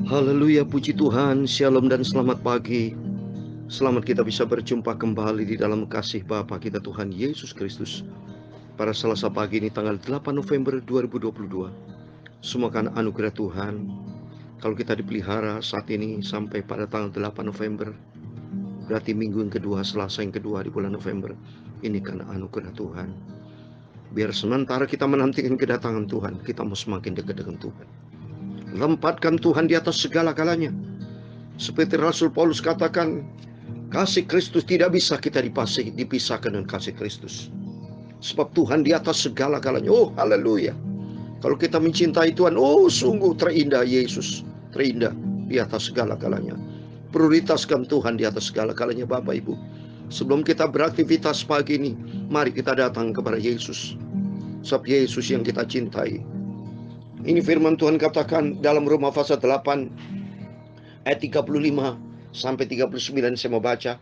Haleluya, puji Tuhan, shalom dan selamat pagi. Selamat kita bisa berjumpa kembali di dalam kasih Bapa kita Tuhan Yesus Kristus. Pada Selasa pagi ini tanggal 8 November 2022. Semua kan anugerah Tuhan. Kalau kita dipelihara saat ini sampai pada tanggal 8 November, berarti minggu yang kedua, Selasa yang kedua di bulan November. Ini kan anugerah Tuhan. Biar sementara kita menantikan kedatangan Tuhan, kita mau semakin dekat dengan Tuhan. Lempatkan Tuhan di atas segala-galanya. Seperti Rasul Paulus katakan, kasih Kristus tidak bisa kita dipisahkan dengan kasih Kristus. Sebab Tuhan di atas segala-galanya. Oh, haleluya. Kalau kita mencintai Tuhan, oh sungguh terindah Yesus. Terindah di atas segala-galanya. Prioritaskan Tuhan di atas segala-galanya, Bapak Ibu. Sebelum kita beraktivitas pagi ini, mari kita datang kepada Yesus. Sebab Yesus yang kita cintai. Ini firman Tuhan katakan dalam Roma pasal 8 ayat 35 sampai 39, saya mau baca.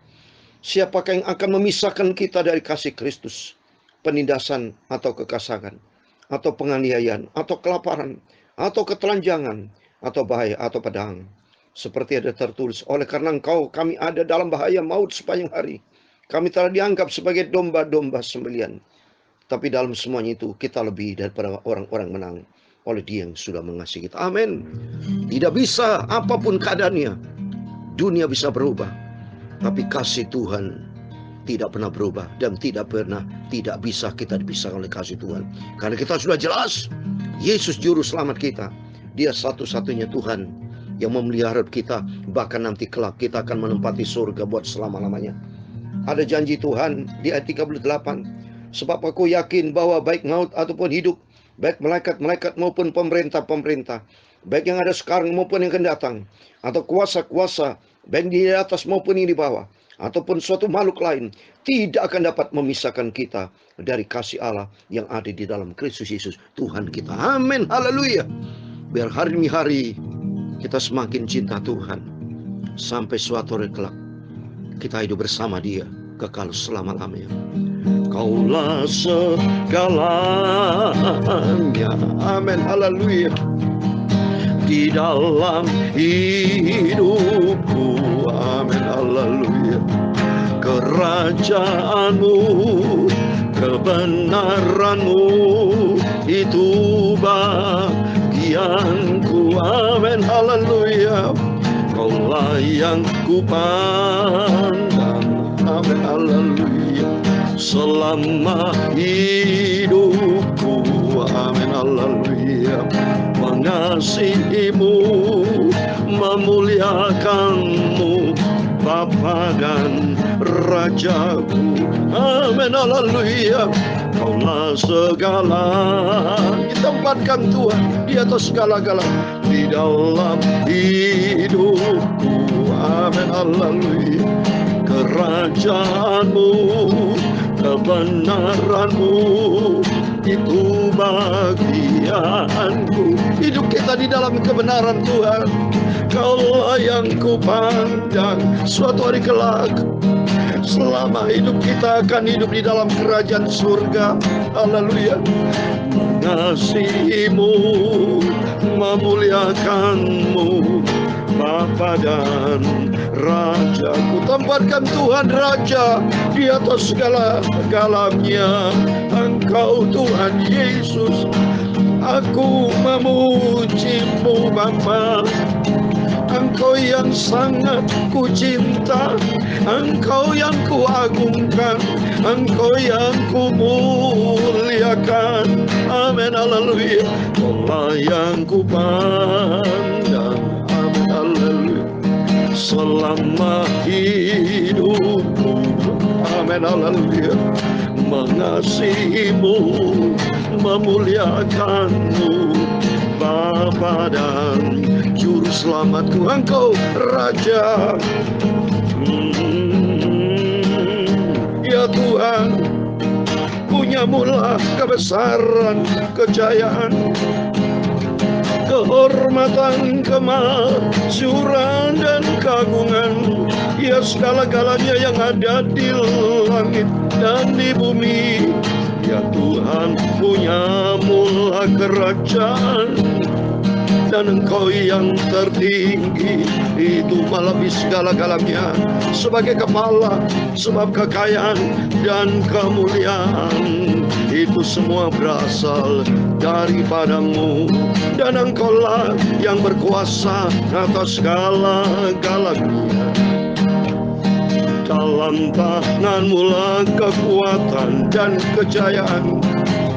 Siapakah yang akan memisahkan kita dari kasih Kristus? Penindasan atau kekasaran, atau penganiayaan, atau kelaparan, atau ketelanjangan, atau bahaya, atau pedang. Seperti ada tertulis, oleh karena engkau kami ada dalam bahaya maut sepanjang hari. Kami telah dianggap sebagai domba-domba sembelihan. Tapi dalam semuanya itu kita lebih daripada orang-orang menang oleh Dia yang sudah mengasihi kita. Amin. Tidak bisa apapun keadaannya, dunia bisa berubah, tapi kasih Tuhan tidak pernah berubah dan tidak bisa kita dipisahkan oleh kasih Tuhan. Karena kita sudah jelas, Yesus juru selamat kita. Dia satu-satunya Tuhan yang memelihara kita, bahkan nanti kelak kita akan menempati surga buat selama-lamanya. Ada janji Tuhan di ayat 38. Sebab aku yakin bahwa baik maut ataupun hidup, baik malaikat-malaikat maupun pemerintah-pemerintah, baik yang ada sekarang maupun yang akan datang, atau kuasa-kuasa, baik di atas maupun yang di bawah, ataupun suatu makhluk lain, tidak akan dapat memisahkan kita dari kasih Allah yang ada di dalam Kristus Yesus Tuhan kita. Amin, haleluya. Biar hari demi hari kita semakin cinta Tuhan, sampai suatu hari kelak kita hidup bersama Dia kekal selama-lamanya. Kaulah segalanya, amin, haleluya, di dalam hidupku, amin, haleluya. Kerajaanmu, kebenaranmu, itu bagianku, amin, haleluya. Kaulah yang kupandang, amin, haleluya, selama hidupku, amin, haleluya. Mengasihimu, memuliakanmu, Bapa dan Rajaku, amin, haleluya. Kaulah segala, ditempatkan Tuhan di atas segala-galanya di dalam hidupku, amin, haleluya. Kerajaanmu, kebenaranmu, itu bagianku. Hidup kita di dalam kebenaran Tuhan. Kaulah yang kupandang suatu hari kelak. Selama hidup kita akan hidup di dalam kerajaan surga. Haleluya. Mengasihimu, memuliakanmu, Bapa dan Rajaku. Tempatkan Tuhan Raja di atas segala-galanya. Engkau Tuhan Yesus, aku memujimu Bapa. Engkau yang sangat ku cinta, Engkau yang ku agungkan, Engkau yang ku muliakan, amin, haleluya. Kaulah yang ku pandang, amin, haleluya, selama hidupku, amin, haleluya. Mengasihimu, memuliakanmu, Bapa dan Juru Selamatku, Engkau Raja. Ya Tuhan, punyamulah kebesaran, kejayaan, kehormatan, kemasyuran, dan keagungan. Ya segala-galanya yang ada di langit dan di bumi. Ya Tuhan, punyamulah kerajaan dan Engkau yang tertinggi. Itu melebihi segala-galanya. Sebagai kepala, sebab kekayaan dan kemuliaan itu semua berasal daripadamu, dan Engkaulah yang berkuasa atas segala-galanya. Dalam tanganmu lah kekuatan dan kejayaan,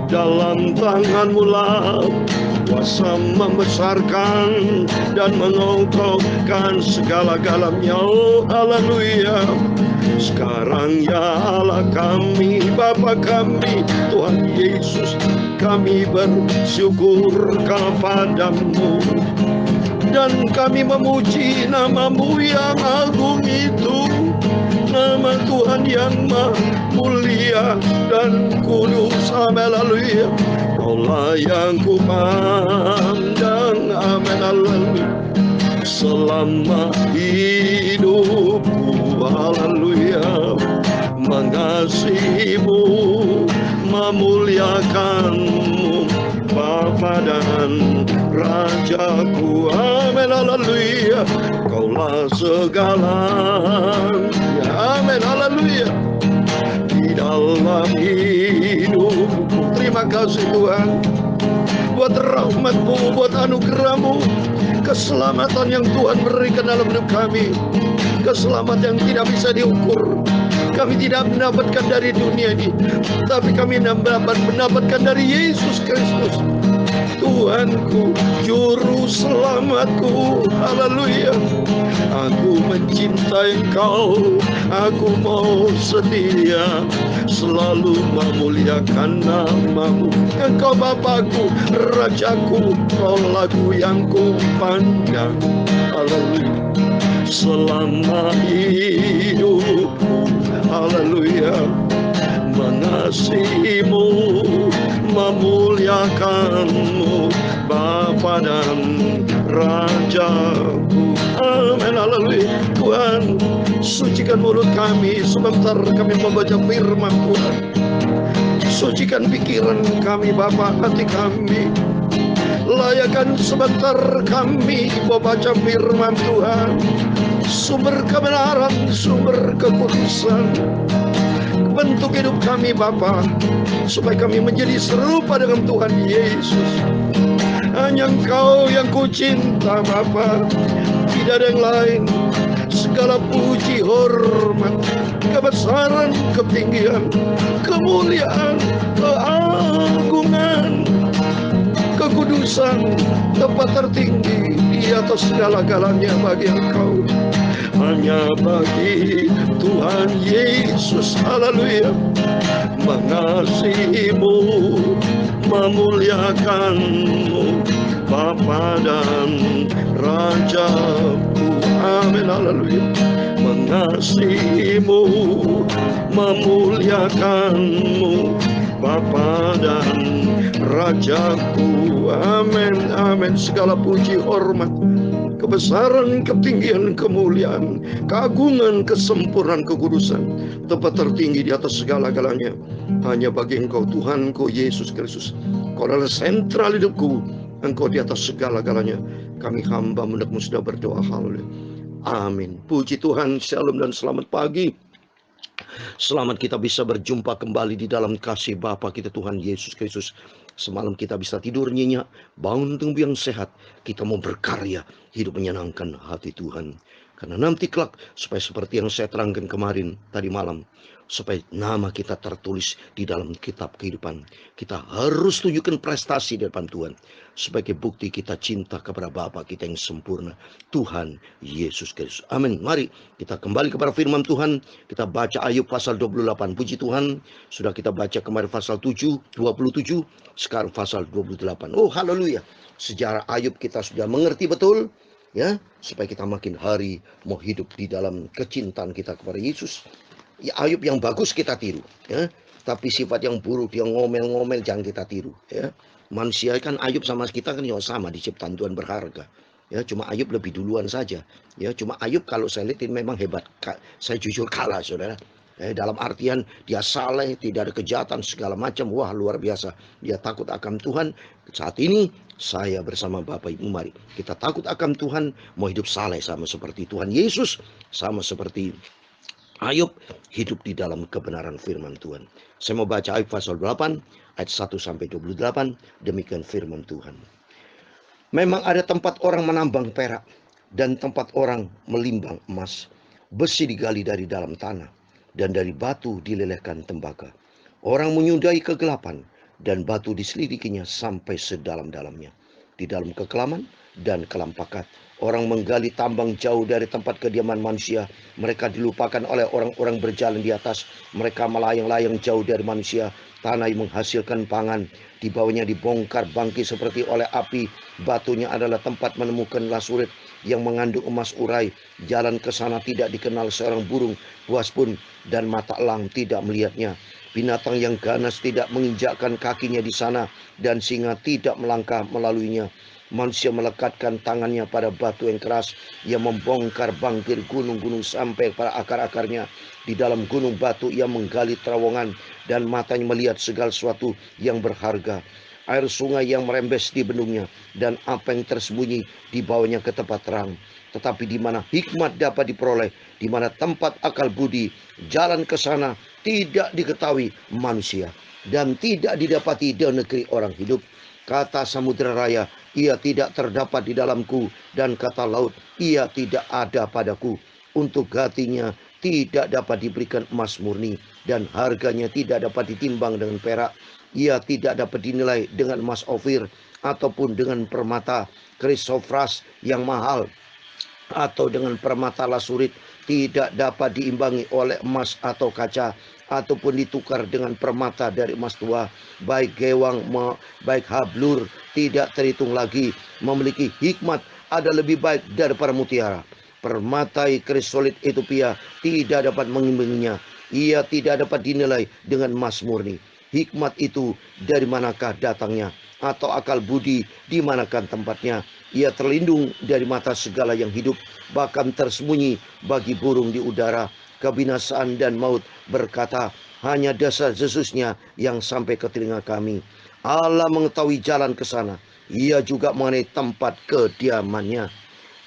dalam tanganmu lah kuasa membesarkan dan mengokohkan segala-galanya. Oh haleluya. Sekarang ya Allah kami, Bapa kami, Tuhan Yesus, kami bersyukur kepadamu, dan kami memuji nama-Mu yang agung itu, nama Tuhan yang mulia dan kudus. Haleluya. Kaulah yang kupandang, amin, haleluya, selama hidupku. Haleluya. Mengasihimu, memuliakanmu, Bapa dan Rajaku. Amin, haleluya. Kaulah segalanya. Amin, haleluya. Di dalam hidupku. Terima kasih Tuhan buat rahmat-Mu, buat anugerah-Mu, keselamatan yang Tuhan berikan dalam hidup kami. Keselamatan yang tidak bisa diukur. Kami tidak mendapatkan dari dunia ini, tapi kami mendapatkan dari Yesus Kristus, Tuhanku, Juru Selamatku. Haleluya. Aku mencintai Engkau, aku mau setia selalu memuliakan nama-Mu. Engkau Bapakku, Rajaku, Kau lagu yang kupandang. Haleluya. Selama hidupku, haleluya, mengasihimu, memuliakanmu, Bapa dan Rajaku. Amin, haleluya. Tuhan, sucikan mulut kami sebentar kami membaca firman Tuhan. Sucikan pikiran kami Bapa, hati kami. Layakan sebentar kami membaca firman Tuhan. Sumber kebenaran, sumber kekudusan, bentuk hidup kami Bapa, supaya kami menjadi serupa dengan Tuhan Yesus. Hanya Engkau yang kucinta Bapa, tidak ada yang lain. Segala puji, hormat, kebesaran, ketinggian, kemuliaan, keagungan, kekudusan, tempat tertinggi di atas segala-galanya bagi Engkau. Hanya bagi Tuhan Yesus. Haleluya. Mengasihimu, memuliakanmu, Bapa dan Rajaku. Amin, haleluya. Mengasihimu, memuliakanmu, Bapa dan Rajaku. Amin, amin. Segala puji, hormat, kebesaran, ketinggian, kemuliaan, keagungan, kesempurnaan, kekudusan, tempat tertinggi di atas segala-galanya hanya bagi Engkau, Tuhanku Yesus Kristus. Kau adalah sentral hidupku. Engkau di atas segala-galanya. Kami hamba menurut-Mu sudah berdoa. Haleluya. Amin. Puji Tuhan. Shalom dan selamat pagi. Selamat kita bisa berjumpa kembali di dalam kasih Bapa kita Tuhan Yesus Kristus. Semalam kita bisa tidur nyenyak, bangun tubuh yang sehat. Kita mau berkarya, hidup menyenangkan hati Tuhan. Karena nanti kelak, supaya seperti yang saya terangkan kemarin tadi malam, supaya nama kita tertulis di dalam kitab kehidupan, kita harus tunjukkan prestasi di depan Tuhan sebagai bukti kita cinta kepada Bapa kita yang sempurna, Tuhan Yesus Kristus. Amin. Mari kita kembali kepada firman Tuhan. Kita baca Ayub pasal 28. Puji Tuhan, sudah kita baca kemarin pasal 27, sekarang pasal 28. Oh haleluya. Sejarah Ayub kita sudah mengerti betul, ya, supaya kita makin hari mau hidup di dalam kecintaan kita kepada Yesus. Ya, Ayub yang bagus kita tiru, ya, tapi sifat yang buruk, yang ngomel-ngomel, jangan kita tiru, ya. Manusia kan, Ayub sama kita kan sama, diciptaan Tuhan berharga, ya. Cuma Ayub lebih duluan saja, ya. Cuma Ayub kalau saya lihat memang hebat. Saya jujur kalah, saudara. Dalam artian dia saleh, tidak ada kejahatan segala macam. Wah, luar biasa. Dia takut akan Tuhan. Saat ini saya bersama Bapak Ibu, mari kita takut akan Tuhan, mau hidup saleh sama seperti Tuhan Yesus, sama seperti Ayub, hidup di dalam kebenaran firman Tuhan. Saya mau baca Ayub pasal 8 ayat 1 sampai 28. Demikian firman Tuhan. Memang ada tempat orang menambang perak dan tempat orang melimbang emas. Besi digali dari dalam tanah dan dari batu dilelehkan tembaga. Orang menyudahi kegelapan dan batu diselidikinya sampai sedalam-dalamnya. Di dalam kekelaman dan kelampakan, orang menggali tambang jauh dari tempat kediaman manusia. Mereka dilupakan oleh orang-orang berjalan di atas. Mereka melayang-layang jauh dari manusia. Tanah yang menghasilkan pangan, di bawahnya dibongkar bangkit seperti oleh api. Batunya adalah tempat menemukan lasurit yang mengandung emas urai. Jalan ke sana tidak dikenal seorang burung buas pun, dan mata elang tidak melihatnya. Binatang yang ganas tidak menginjakkan kakinya di sana, dan singa tidak melangkah melaluinya. Manusia melekatkan tangannya pada batu yang keras. Ia membongkar bangkir gunung-gunung sampai pada akar-akarnya. Di dalam gunung batu ia menggali terowongan, dan matanya melihat segala sesuatu yang berharga. Air sungai yang merembes di bendungnya, dan apa yang tersembunyi di bawahnya ke tempat terang. Tetapi di mana hikmat dapat diperoleh, di mana tempat akal budi, jalan ke sana tidak diketahui manusia, dan tidak didapati di negeri orang hidup. Kata samudera raya, ia tidak terdapat di dalamku, dan kata laut, ia tidak ada padaku. Untuk hatinya tidak dapat diberikan emas murni, dan harganya tidak dapat ditimbang dengan perak. Ia tidak dapat dinilai dengan emas ofir, ataupun dengan permata krisofras yang mahal, atau dengan permata lasurit. Tidak dapat diimbangi oleh emas atau kaca, ataupun ditukar dengan permata dari emas tua. Baik gewang, baik hablur tidak terhitung lagi. Memiliki hikmat ada lebih baik daripada mutiara. Permata krisolit Ethiopia tidak dapat mengimbanginya. Ia tidak dapat dinilai dengan emas murni. Hikmat itu dari manakah datangnya? Atau akal budi di manakah tempatnya? Ia terlindung dari mata segala yang hidup, bahkan tersembunyi bagi burung di udara. Kebinasaan dan maut berkata, hanya desas-desusnya yang sampai ke telinga kami. Allah mengetahui jalan ke sana. Ia juga mengenai tempat kediamannya.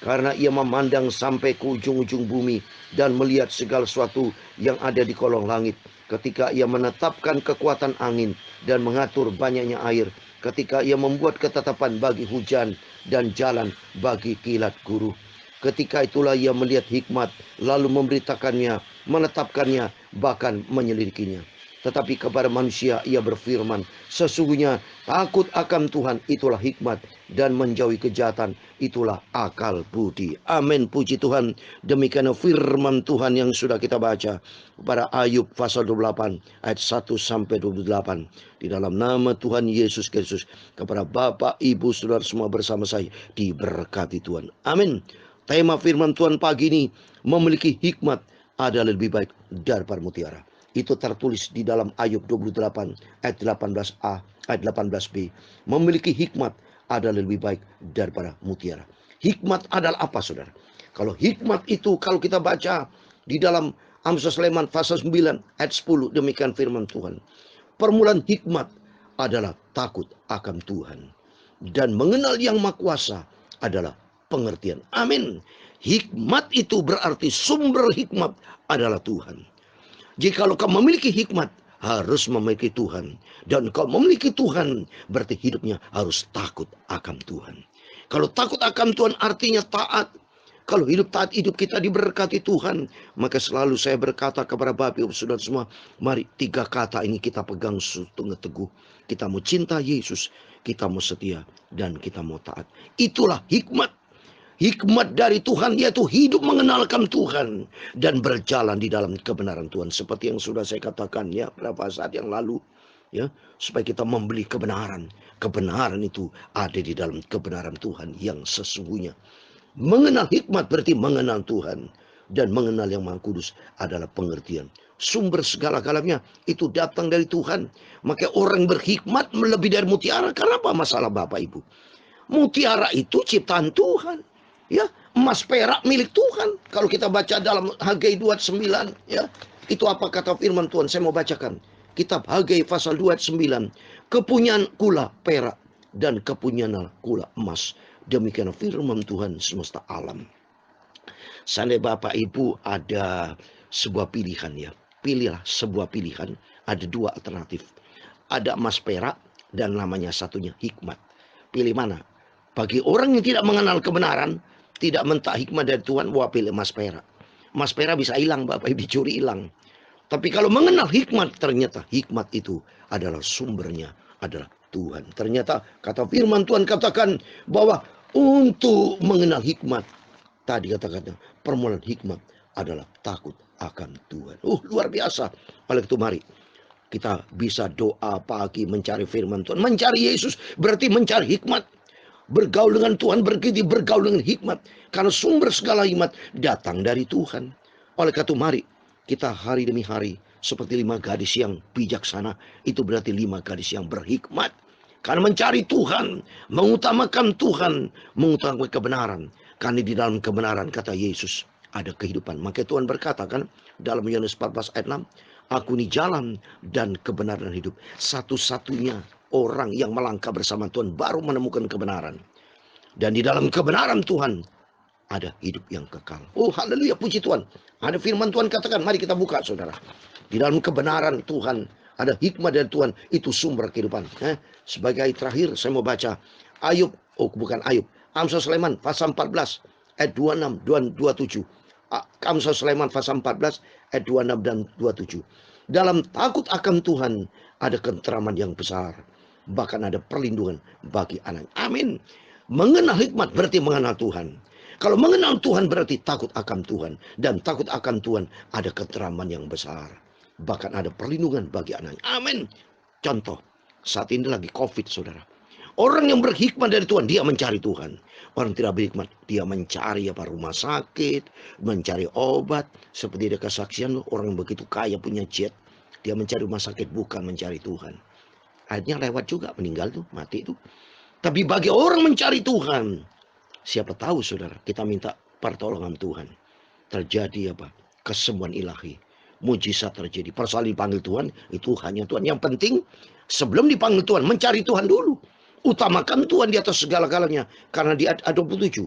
Karena ia memandang sampai ke ujung-ujung bumi dan melihat segala sesuatu yang ada di kolong langit. Ketika ia menetapkan kekuatan angin dan mengatur banyaknya air. Ketika ia membuat ketetapan bagi hujan dan jalan bagi kilat guru. Ketika itulah ia melihat hikmat, lalu memberitakannya, menetapkannya, bahkan menyelidikinya. Tetapi kepada manusia ia berfirman, sesungguhnya takut akan Tuhan itulah hikmat, dan menjauhi kejahatan itulah akal budi. Amin, puji Tuhan. Demikian firman Tuhan yang sudah kita baca pada Ayub pasal 28 ayat 1 sampai 28. Di dalam nama Tuhan Yesus Kristus, kepada Bapak, Ibu, Saudara semua bersama saya diberkati Tuhan. Amin. Tema firman Tuhan pagi ini, memiliki hikmat adalah lebih baik daripada mutiara. Itu tertulis di dalam Ayub 28 ayat 18a, ayat 18b. Memiliki hikmat adalah lebih baik daripada mutiara. Hikmat adalah apa, saudara? Kalau hikmat itu, kalau kita baca di dalam Amsal Sulaiman pasal 9 ayat 10, demikian firman Tuhan. Permulaan hikmat adalah takut akan Tuhan, dan mengenal yang Maha Kuasa adalah pengertian. Amin. Hikmat itu berarti sumber hikmat adalah Tuhan. Jadi kalau kau memiliki hikmat, harus memiliki Tuhan. Dan kalau memiliki Tuhan, berarti hidupnya harus takut akan Tuhan. Kalau takut akan Tuhan artinya taat. Kalau hidup taat, hidup kita diberkati Tuhan. Maka selalu saya berkata kepada Bapak Ibu Saudara semua, mari 3 kata ini kita pegang sungguh teguh. Kita mau cinta Yesus, kita mau setia, dan kita mau taat. Itulah hikmat. Hikmat dari Tuhan yaitu hidup mengenalkan Tuhan dan berjalan di dalam kebenaran Tuhan. Seperti yang sudah saya katakan ya beberapa saat yang lalu, ya, supaya kita membeli kebenaran. Kebenaran itu ada di dalam kebenaran Tuhan yang sesungguhnya. Mengenal hikmat berarti mengenal Tuhan, dan mengenal yang Maha Kudus adalah pengertian. Sumber segala-galanya itu datang dari Tuhan. Maka orang berhikmat lebih dari mutiara. Karena apa masalah Bapak Ibu? Mutiara itu ciptaan Tuhan. Ya, emas perak milik Tuhan. Kalau kita baca dalam Hagai 2:9, ya, Itu apa kata firman Tuhan? Saya mau bacakan. Kitab Hagai pasal 2 ayat 9. Kepunyaan kula perak dan kepunyaan kula emas. Demikian firman Tuhan semesta alam. Seandainya Bapak Ibu ada sebuah pilihan ya. Pilihlah sebuah pilihan. Ada dua alternatif. Ada emas perak dan namanya satunya hikmat. Pilih mana? Bagi orang yang tidak mengenal kebenaran, tidak mentak hikmat dari Tuhan, wah pilih emas perak. Emas perak bisa hilang, Bapak Ibu, dicuri hilang. Tapi kalau mengenal hikmat, ternyata hikmat itu adalah sumbernya adalah Tuhan. Ternyata kata firman Tuhan katakan bahwa untuk mengenal hikmat, tadi kata-kata permulaan hikmat adalah takut akan Tuhan. Luar biasa. Oleh itu mari kita bisa doa pagi mencari firman Tuhan. Mencari Yesus berarti mencari hikmat. Bergaul dengan Tuhan berarti bergaul dengan hikmat. Karena sumber segala hikmat datang dari Tuhan. Oleh karena itu mari kita hari demi hari seperti 5 gadis yang bijaksana. Itu berarti 5 gadis yang berhikmat. Karena mencari Tuhan, mengutamakan Tuhan, mengutamakan kebenaran. Karena di dalam kebenaran kata Yesus ada kehidupan. Maka Tuhan berkata kan dalam Yohanes 14 ayat 6. Aku ini jalan dan kebenaran hidup. Satu-satunya orang yang melangkah bersama Tuhan baru menemukan kebenaran. Dan di dalam kebenaran Tuhan ada hidup yang kekal. Haleluya, puji Tuhan. Ada firman Tuhan katakan, mari kita buka saudara. Di dalam kebenaran Tuhan ada hikmat dari Tuhan. Itu sumber kehidupan. Sebagai terakhir saya mau baca Ayub. Bukan Ayub. Amsal Sulaiman pasal 14 ayat 26 dan 27. Amsal Sulaiman pasal 14 ayat 26 dan 27. Dalam takut akan Tuhan ada keteraman yang besar. Bahkan ada perlindungan bagi anak. Amin. Mengenal hikmat berarti mengenal Tuhan. Kalau mengenal Tuhan berarti takut akan Tuhan. Dan takut akan Tuhan ada keteraman yang besar. Bahkan ada perlindungan bagi anak. Amin. Contoh, saat ini lagi COVID saudara. Orang yang berhikmat dari Tuhan, dia mencari Tuhan. Orang tidak berhikmat, dia mencari rumah sakit, mencari obat. Seperti ada kesaksian orang yang begitu kaya punya jet. Dia mencari rumah sakit, bukan mencari Tuhan. Akhirnya lewat juga, meninggal tuh, mati tuh. Tapi bagi orang mencari Tuhan, siapa tahu saudara, kita minta pertolongan Tuhan. Terjadi kesembuhan ilahi. Mujizat terjadi. Persoalan dipanggil Tuhan, itu hanya Tuhan. Yang penting, sebelum dipanggil Tuhan, mencari Tuhan dulu. Utamakan Tuhan di atas segala-galanya. Karena di ayat 27.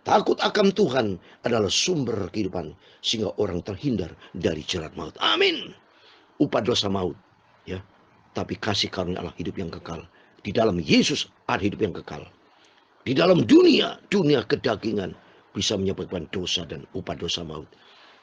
Takut akan Tuhan adalah sumber kehidupan. Sehingga orang terhindar dari jerat maut. Amin. Upah dosa maut. Ya. Tapi kasih karunia Allah hidup yang kekal. Di dalam Yesus ada hidup yang kekal. Di dalam dunia kedagingan bisa menyebabkan dosa dan upah dosa maut.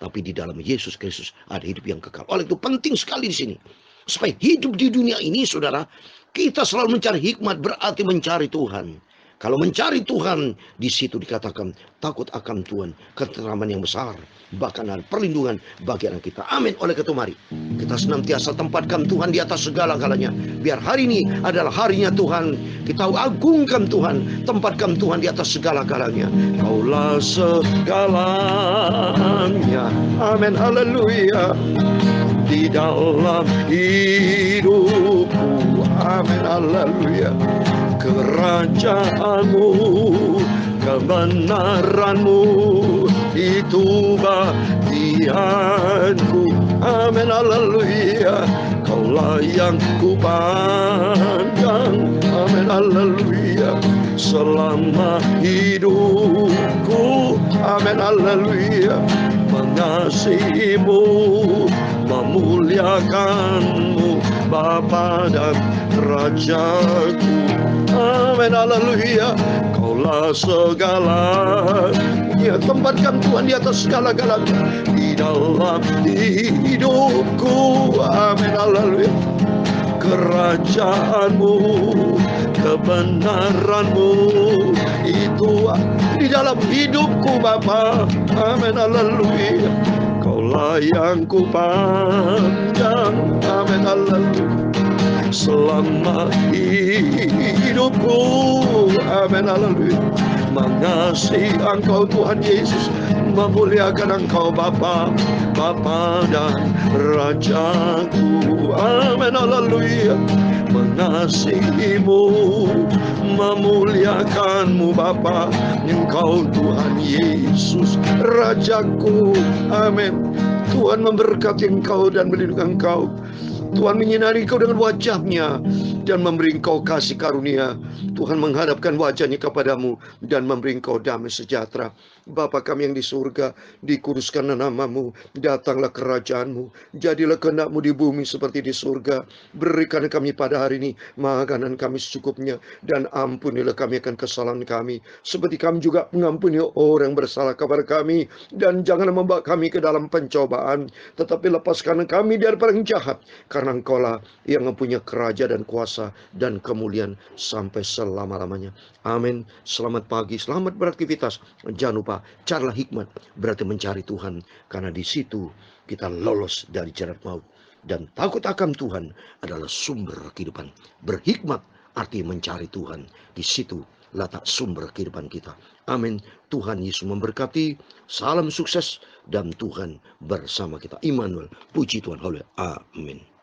Tapi di dalam Yesus Kristus ada hidup yang kekal. Oleh itu penting sekali di sini. Supaya hidup di dunia ini saudara, kita selalu mencari hikmat berarti mencari Tuhan. Kalau mencari Tuhan, di situ dikatakan takut akan Tuhan, keteraman yang besar, bahkan ada perlindungan bagi anak kita. Amin. Oleh karena itu mari kita senantiasa tempatkan Tuhan di atas segala-galanya. Biar hari ini adalah harinya Tuhan. Kita agungkan Tuhan, tempatkan Tuhan di atas segala-galanya. Kaulah segalanya. Amin. Haleluya. Di dalam hidupku. Amin. Haleluya. Kerajaanmu, kebenaranmu, itu bagianku. Amin. Haleluya. Kaulah yang ku pandang. Amin. Haleluya. Selama hidupku. Amin. Haleluya. Mengasihimu, memuliakanmu, Bapa dan Rajaku. Amin. Haleluya. Kaulah segalanya. Tempatkan Tuhan di atas segala-galanya. Di dalam hidupku. Amin. Haleluya. Kerajaanmu, kebenaranmu, itu di dalam hidupku Bapa. Amin. Haleluya. Kaulah yang ku pandang. Amin. Haleluya. Selama hidupku. Amin. Haleluya. Mengasihi Engkau Tuhan Yesus, memuliakan Engkau Bapa, Bapa dan Rajaku. Amin. Haleluya. Mengasihimu, memuliakanmu Bapa, Engkau Tuhan Yesus Rajaku. Amin. Tuhan memberkati engkau dan melindungi engkau. Tuhan menyinari engkau dengan wajah-Nya dan memberi engkau kasih karunia. Tuhan menghadapkan wajah-Nya kepadamu dan memberi engkau damai sejahtera. Bapa kami yang di surga, dikuduskanlah namamu, datanglah kerajaan-Mu, jadilah kehendak-Mu di bumi seperti di surga. Berikan kami pada hari ini makanan kami secukupnya, dan ampunilah kami akan kesalahan kami, seperti kami juga mengampuni orang yang bersalah kepada kami. Dan janganlah membawa kami ke dalam pencobaan, tetapi lepaskan kami daripada yang jahat, karena Engkaulah yang mempunyai kerajaan dan kuasa dan kemuliaan sampai selama-lamanya. Amin. Selamat pagi, selamat beraktivitas. Jangan lupa, carilah hikmat, berarti mencari Tuhan, karena di situ kita lolos dari jerat maut. Dan takut akan Tuhan adalah sumber kehidupan. Berhikmat artinya mencari Tuhan. Di situ letak sumber kehidupan kita. Amin. Tuhan Yesus memberkati. Salam sukses dan Tuhan bersama kita. Immanuel. Puji Tuhan. Haleluya. Amin.